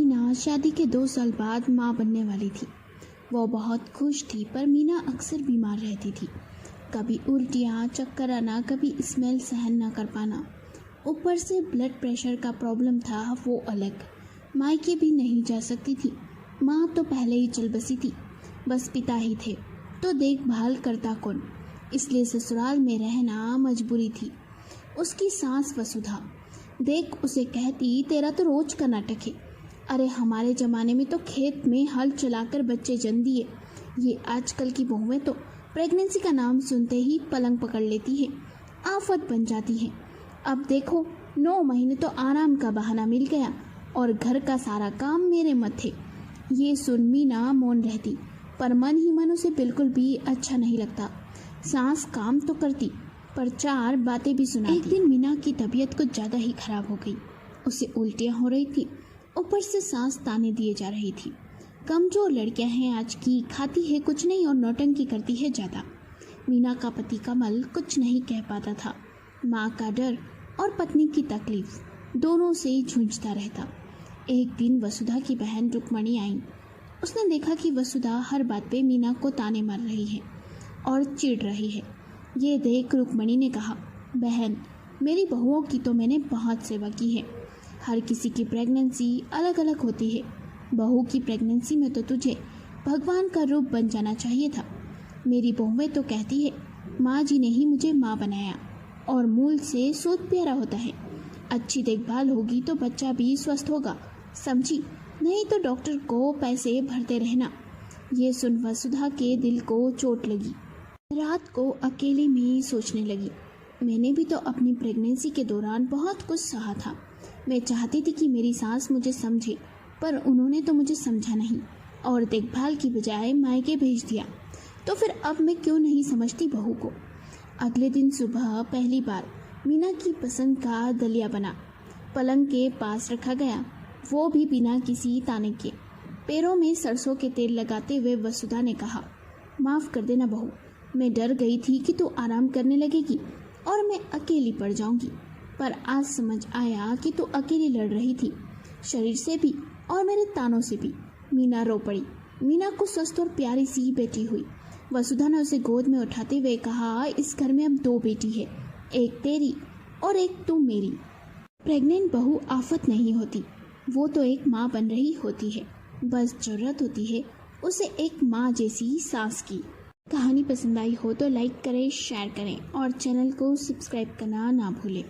मीना शादी के 2 साल बाद माँ बनने वाली थी। वो बहुत खुश थी, पर मीना अक्सर बीमार रहती थी। कभी उल्टियाँ, चक्कर आना, कभी स्मेल सहन न कर पाना। ऊपर से ब्लड प्रेशर का प्रॉब्लम था, वो अलग। मायके भी नहीं जा सकती थी। माँ तो पहले ही चल बसी थी, बस पिता ही थे, तो देखभाल करता कौन। इसलिए ससुराल में रहना मजबूरी थी। उसकी सास वसुधा देख उसे कहती, तेरा तो रोज का नाटक है। अरे हमारे ज़माने में तो खेत में हल चलाकर बच्चे जन्म दिए। ये आजकल की बहुएं तो प्रेगनेंसी का नाम सुनते ही पलंग पकड़ लेती है, आफत बन जाती है। अब देखो 9 महीने तो आराम का बहाना मिल गया और घर का सारा काम मेरे मत्थे। ये सुन मीना मौन रहती, पर मन ही मन उसे बिल्कुल भी अच्छा नहीं लगता। सास काम तो करती, पर 4 बातें भी सुनाती। एक दिन मीना की तबीयत कुछ ज़्यादा ही खराब हो गई। उसे उल्टियाँ हो रही थी, ऊपर से सांस ताने दिए जा रही थी। कमज़ोर लड़कियां हैं आज की, खाती है कुछ नहीं और नौटंकी करती है ज़्यादा। मीना का पति कमल कुछ नहीं कह पाता था। माँ का डर और पत्नी की तकलीफ दोनों से जूझता रहता। एक दिन वसुधा की बहन रुक्मणी आई। उसने देखा कि वसुधा हर बात पे मीना को ताने मार रही है और चिढ़ रही है। ये देख रुक्मणी ने कहा, बहन, मेरी बहुओं की तो मैंने बहुत सेवा की है। हर किसी की प्रेगनेंसी अलग अलग होती है। बहू की प्रेगनेंसी में तो तुझे भगवान का रूप बन जाना चाहिए था। मेरी बहुएं तो कहती है, माँ जी ने ही मुझे माँ बनाया और मूल से सूद प्यारा होता है। अच्छी देखभाल होगी तो बच्चा भी स्वस्थ होगा, समझी? नहीं तो डॉक्टर को पैसे भरते रहना। ये सुन वसुधा के दिल को चोट लगी। रात को अकेले में सोचने लगी, मैंने भी तो अपनी प्रेगनेंसी के दौरान बहुत कुछ सहा था। मैं चाहती थी कि मेरी सास मुझे समझे, पर उन्होंने तो मुझे समझा नहीं और देखभाल की बजाय मायके भेज दिया। तो फिर अब मैं क्यों नहीं समझती बहू को। अगले दिन सुबह पहली बार मीना की पसंद का दलिया बना, पलंग के पास रखा गया, वो भी बिना किसी ताने के। पैरों में सरसों के तेल लगाते हुए वसुधा ने कहा, माफ़ कर देना बहू, मैं डर गई थी कि तू आराम करने लगेगी और मैं अकेली पड़ जाऊंगी, पर आज समझ आया कि तू अकेली लड़ रही थी, शरीर से भी और मेरे तानों से भी। मीना रो पड़ी। मीना को स्वस्थ और प्यारी सी बेटी हुई। वसुधा ने उसे गोद में उठाते हुए कहा, इस घर में अब 2 बेटी है, एक तेरी और एक तू मेरी। प्रेग्नेंट बहू आफत नहीं होती, वो तो एक माँ बन रही होती है। बस जरूरत होती है उसे एक माँ जैसी सास की। कहानी पसंद आई हो तो लाइक करें, शेयर करें और चैनल को सब्सक्राइब करना ना भूलें।